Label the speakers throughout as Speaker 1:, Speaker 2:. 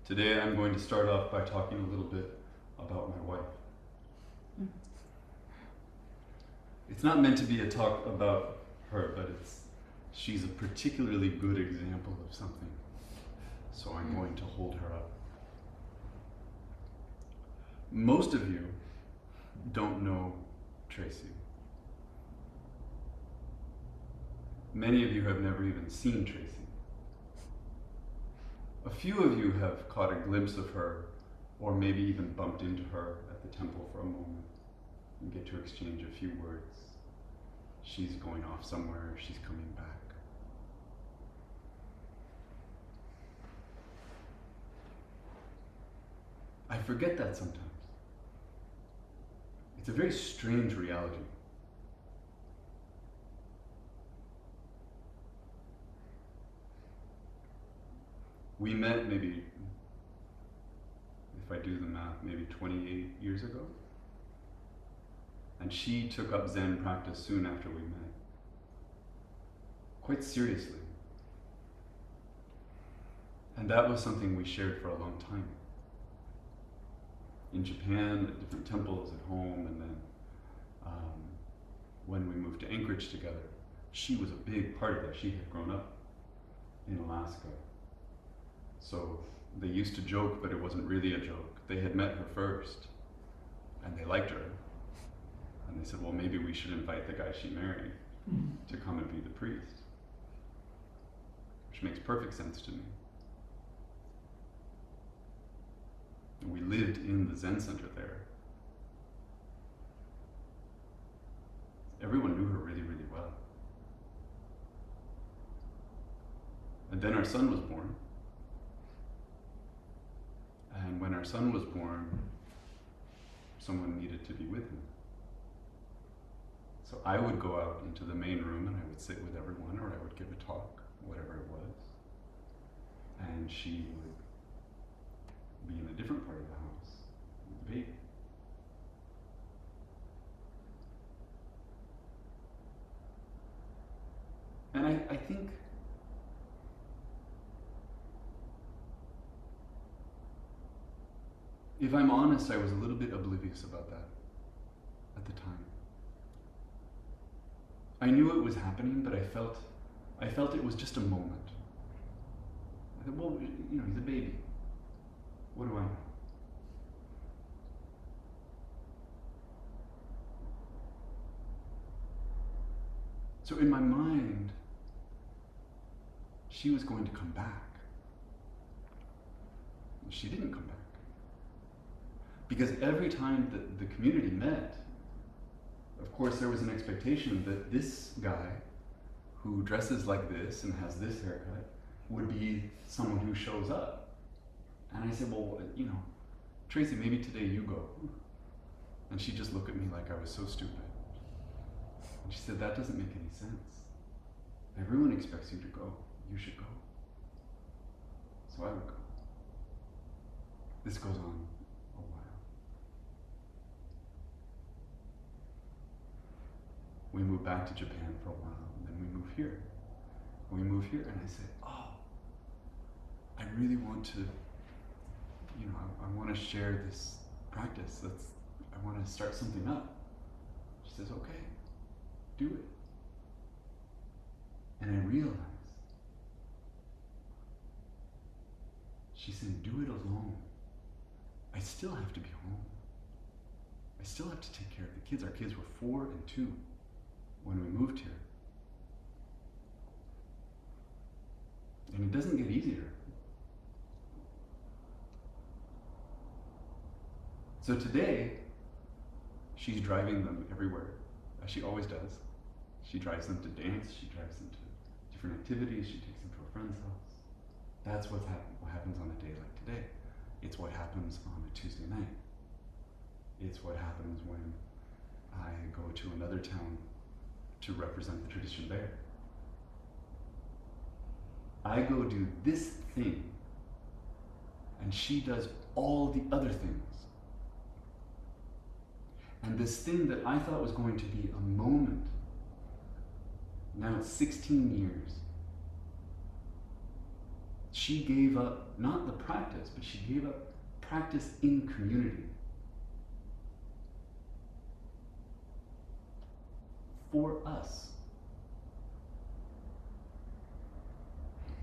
Speaker 1: Today I'm going to start off by talking a little bit about my wife. It's not meant to be a talk about her, but she's a particularly good example of something. So I'm going to hold her up. Most of you don't know Tracy. Many of you have never even seen Tracy. A few of you have caught a glimpse of her, or maybe even bumped into her at the temple for a moment and get to exchange a few words. She's going off somewhere, she's coming back. I forget that sometimes. It's a very strange reality. We met maybe, if I do the math, maybe 28 years ago. And she took up Zen practice soon after we met. Quite seriously. And that was something we shared for a long time. In Japan, at different temples, at home, and then when we moved to Anchorage together, she was a big part of that. She had grown up in Alaska. So they used to joke, but it wasn't really a joke. They had met her first, and they liked her. And they said, well, maybe we should invite the guy she married to come and be the priest. Which makes perfect sense to me. And we lived in the Zen center there. Everyone knew her really, really well. And then our son was born. And when our son was born, someone needed to be with him. So I would go out into the main room and I would sit with everyone, or I would give a talk, whatever it was. And she would be in a different part of the house with the baby. And I think if I'm honest, I was a little bit oblivious about that at the time. I knew it was happening, but I felt it was just a moment. I thought, well, you know, he's a baby. What do I know? So in my mind, she was going to come back. She didn't come back. Because every time that the community met, of course there was an expectation that this guy who dresses like this and has this haircut would be someone who shows up. And I said, well, you know, Tracy, maybe today you go. And she just looked at me like I was so stupid. And she said, that doesn't make any sense. Everyone expects you to go. You should go. So I would go. This goes on a while. We moved back to Japan for a while, and then we moved here. We moved here, and I said, oh, I really want to, you know, I want to share this practice. I want to start something up. She says, okay, do it. And I realized, she said, do it alone. I still have to be home. I still have to take care of the kids. Our kids were 4 and 2 when we moved here. And it doesn't get easier. So today, she's driving them everywhere, as she always does. She drives them to dance, she drives them to different activities, she takes them to a friend's house. That's what happens on a day like today. It's what happens on a Tuesday night. It's what happens when I go to another town to represent the tradition there. I go do this thing, and she does all the other things. And this thing that I thought was going to be a moment, now it's 16 years. she gave up, not the practice, but she gave up practice in community for us.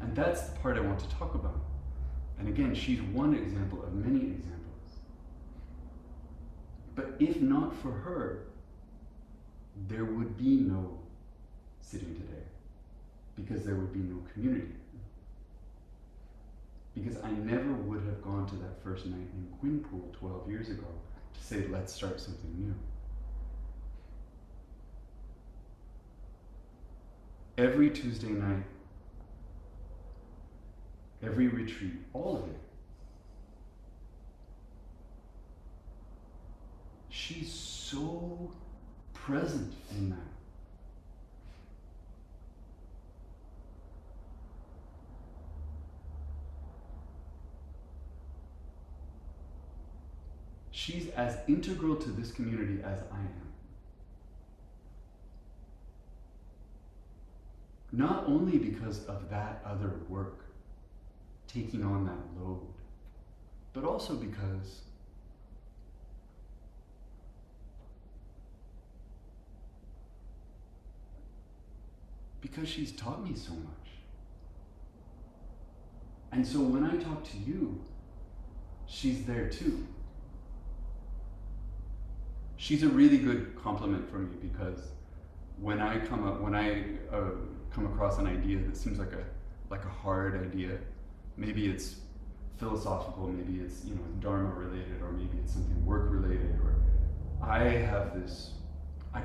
Speaker 1: And that's the part I want to talk about. And again, she's one example of many examples. But if not for her, there would be no sitting today, because there would be no community. Because I never would have gone to that first night in Quinpool 12 years ago to say, let's start something new. Every Tuesday night, every retreat, all of it, she's so present in that. She's as integral to this community as I am. Not only because of that other work, taking on that load, but also because she's taught me so much. And so when I talk to you, she's there too. She's a really good compliment for me, because when I come across an idea that seems like a hard idea, maybe it's philosophical, maybe it's Dharma related, or maybe it's something work related, or I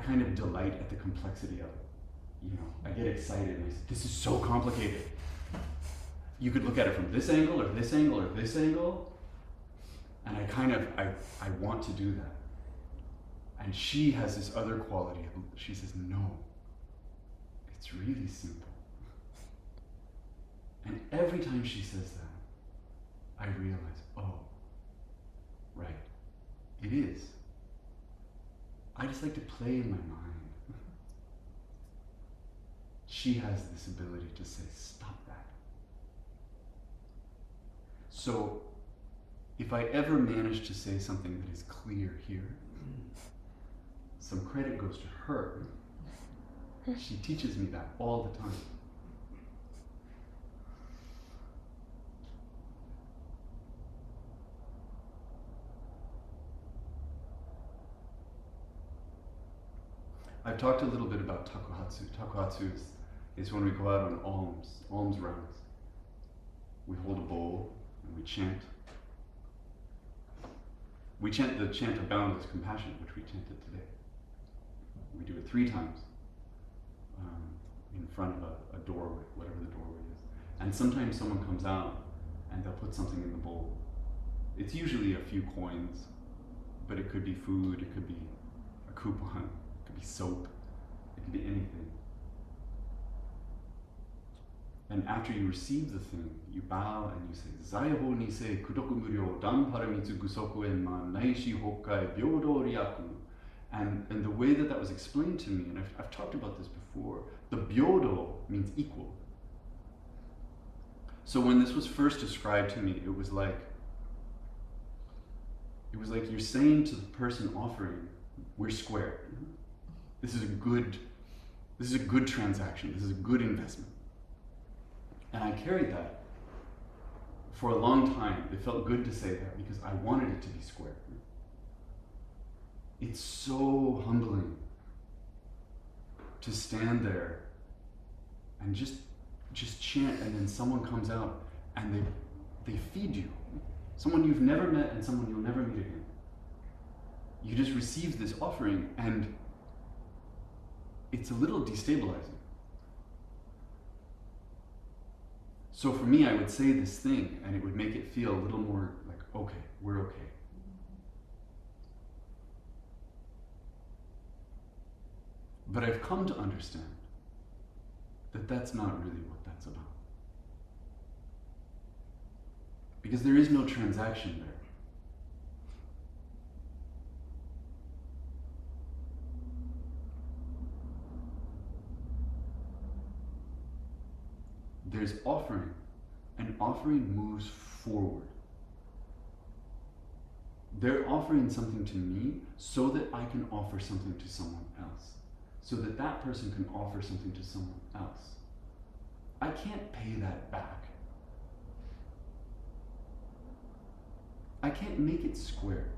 Speaker 1: kind of delight at the complexity of it. I get excited and I say, this is so complicated. You could look at it from this angle, or this angle, or this angle, and I want to do that. And she has this other quality. She says, no, it's really simple. And every time she says that, I realize, oh, right, it is. I just like to play in my mind. She has this ability to say, stop that. So, if I ever manage to say something that is clear here, some credit goes to her. She teaches me that all the time. I've talked a little bit about takuhatsu. Takuhatsu is when we go out on alms rounds. We hold a bowl and we chant. We chant the chant of boundless compassion, which we chanted today. We do it 3 times in front of a doorway, whatever the doorway is. And sometimes someone comes out and they'll put something in the bowl. It's usually a few coins, but it could be food, it could be a coupon, it could be soap, it could be anything. And after you receive the thing, you bow and you say, Zaiho ni se kudoku muryo dan paramitsu gusoku en ma naishi hokkai byodo ryaku. And the way that was explained to me, and I've talked about this before, the byodo means equal. So when this was first described to me, it was like you're saying to the person offering, we're square. This is a good transaction. This is a good investment. And I carried that for a long time. It felt good to say that because I wanted it to be square. It's so humbling to stand there and just chant, and then someone comes out and they feed you. Someone you've never met and someone you'll never meet again. You just receive this offering, and it's a little destabilizing. So for me, I would say this thing and it would make it feel a little more like, okay, we're okay. But I've come to understand that that's not really what that's about. Because there is no transaction there. There's offering, An offering moves forward. They're offering something to me so that I can offer something to someone else, so that that person can offer something to someone else. I can't pay that back. I can't make it square.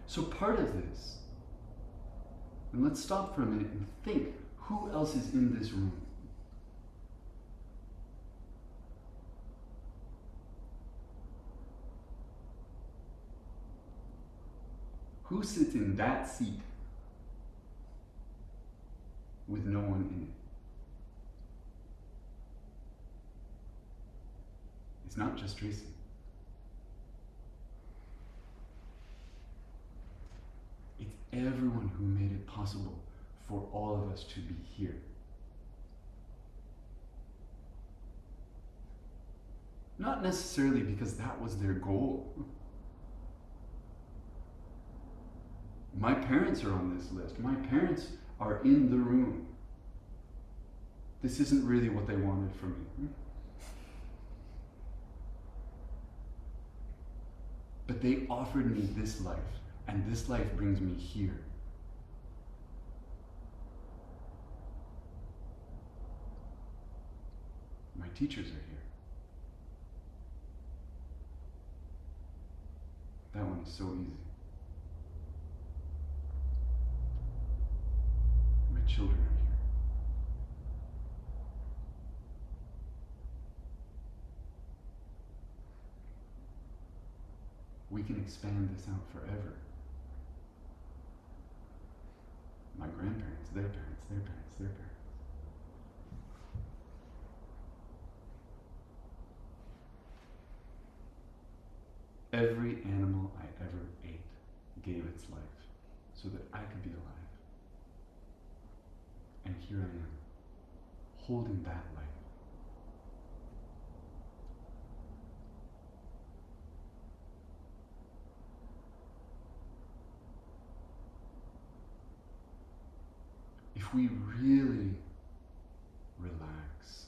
Speaker 1: So part of this, and let's stop for a minute and think, who else is in this room? Who sits in that seat with no one in it? It's not just Tracy. It's everyone who made it possible for all of us to be here. Not necessarily because that was their goal. My parents are on this list. My parents are in the room. This isn't really what they wanted from me. But they offered me this life, and this life brings me here. My teachers are here. That one is so easy. My children are here. We can expand this out forever. My grandparents, their parents, their parents, their parents. Every animal I ever ate gave its life so that I could be alive. And here I am, holding that life. If we really relax,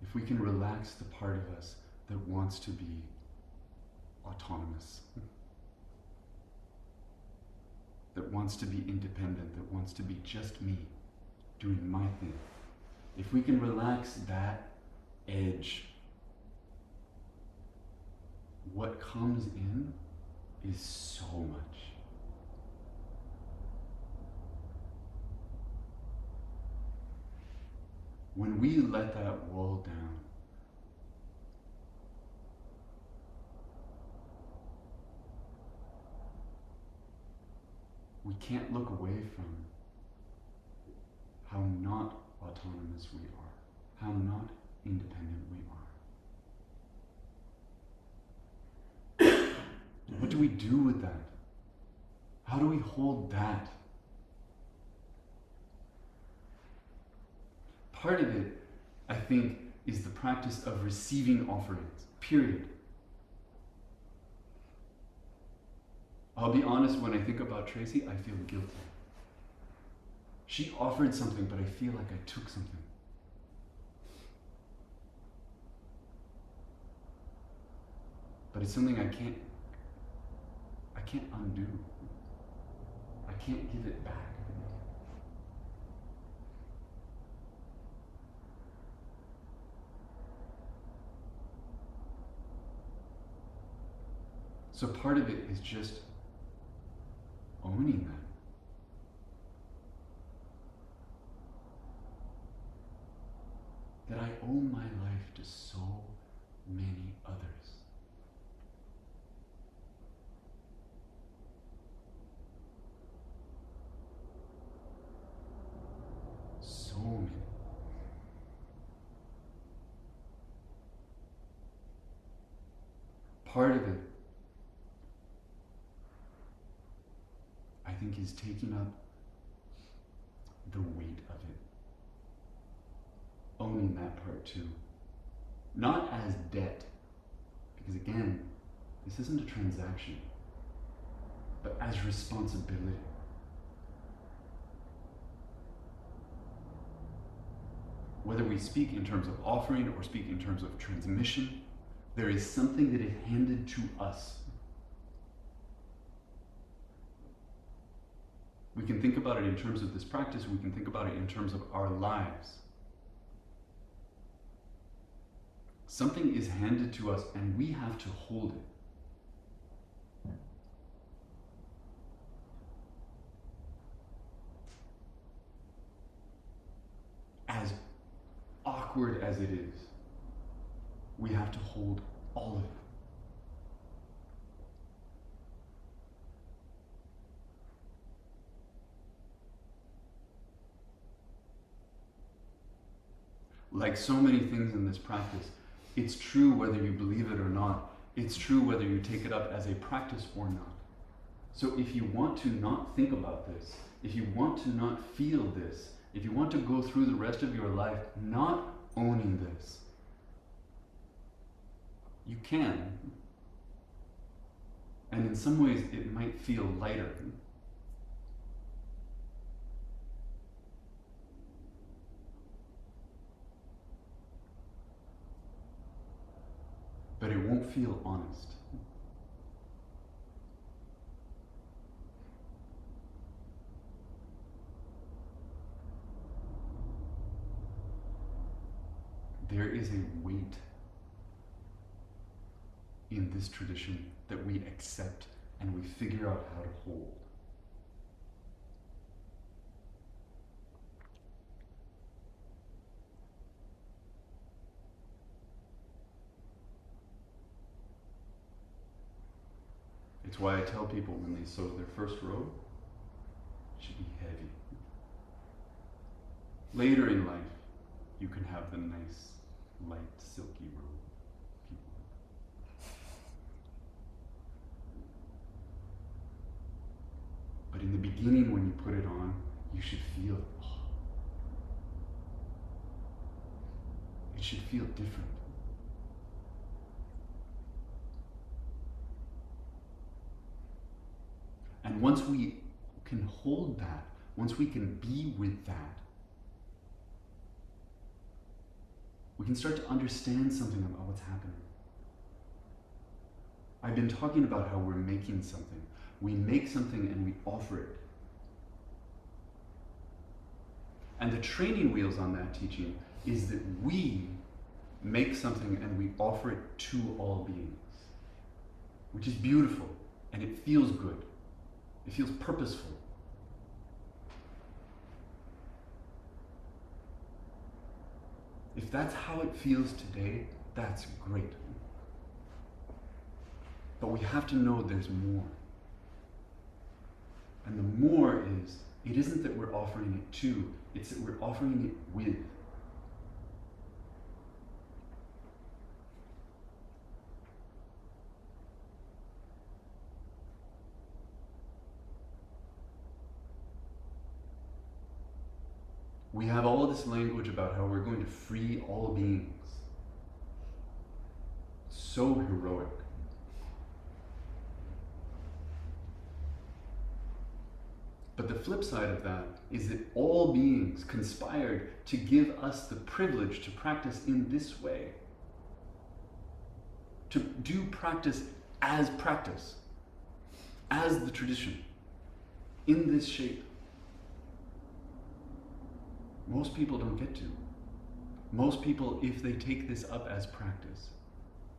Speaker 1: if we can relax the part of us that wants to be autonomous, that wants to be independent, that wants to be just me, doing my thing. If we can relax that edge, what comes in is so much. When we let that wall down, we can't look away from how not autonomous we are, how not independent we are. What do we do with that? How do we hold that? Part of it, I think, is the practice of receiving offerings, period. I'll be honest, when I think about Tracy, I feel guilty. She offered something, but I feel like I took something. But it's something I can't undo. I can't give it back. So part of it is just owning that I owe my life to so many others. So many. Part of it, I think, is taking up the weight of it. Owning that part too. Not as debt, because again, this isn't a transaction, but as responsibility. Whether we speak in terms of offering or speak in terms of transmission, there is something that is handed to us. We can think about it in terms of this practice, we can think about it in terms of our lives. Something is handed to us and we have to hold it. As awkward as it is, we have to hold all of it. Like so many things in this practice, it's true whether you believe it or not. It's true whether you take it up as a practice or not. So if you want to not think about this, if you want to not feel this, if you want to go through the rest of your life not owning this, you can. And in some ways, it might feel lighter. But it won't feel honest. There is a weight in this tradition that we accept and we figure out how to hold. It's why I tell people when they sew their first robe, it should be heavy. Later in life, you can have the nice, light, silky robe. But in the beginning, when you put it on, you should feel, it should feel different. And once we can hold that, once we can be with that, we can start to understand something about what's happening. I've been talking about how we're making something. We make something and we offer it. And the training wheels on that teaching is that we make something and we offer it to all beings, which is beautiful and it feels good. It feels purposeful. If that's how it feels today, that's great. But we have to know there's more. And the more is, it isn't that we're offering it to, it's that we're offering it with. We have all this language about how we're going to free all beings. So heroic. But the flip side of that is that all beings conspired to give us the privilege to practice in this way. To do practice, as the tradition, in this shape. Most people don't get to. Most people, if they take this up as practice,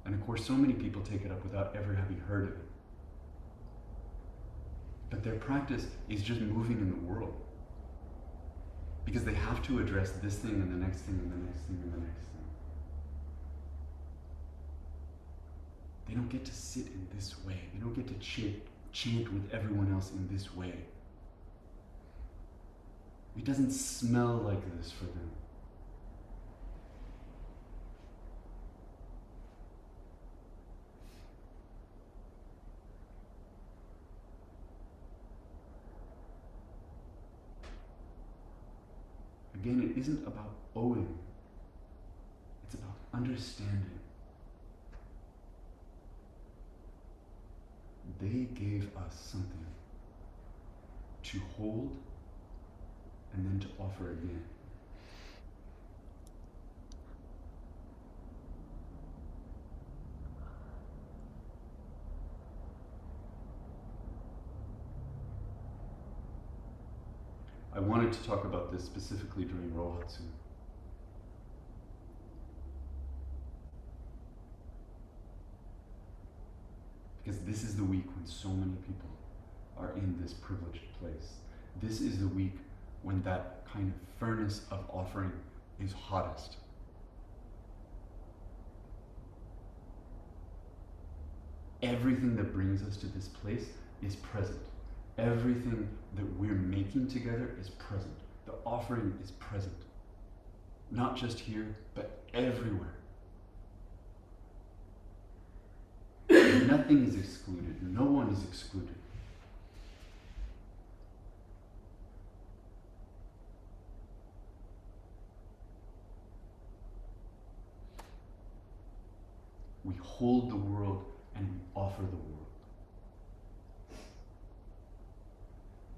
Speaker 1: and of course so many people take it up without ever having heard of it, but their practice is just moving in the world. Because they have to address this thing and the next thing and the next thing and the next thing. They don't get to sit in this way. They don't get to chant with everyone else in this way. It doesn't smell like this for them. Again, it isn't about owing. It's about understanding. They gave us something to hold and then to offer again. I wanted to talk about this specifically during Rohatsu. Because this is the week when so many people are in this privileged place. This is the week when that kind of furnace of offering is hottest. Everything that brings us to this place is present. Everything that we're making together is present. The offering is present. Not just here, but everywhere. Nothing is excluded. No one is excluded. We hold the world and we offer the world.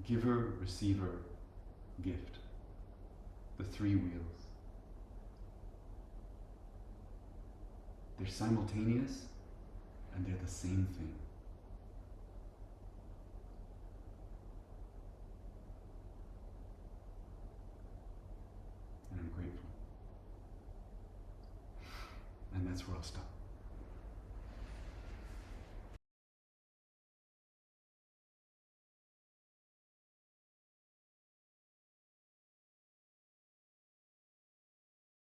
Speaker 1: Giver, receiver, gift. The three wheels. They're simultaneous and they're the same thing. And I'm grateful. And that's where I'll stop.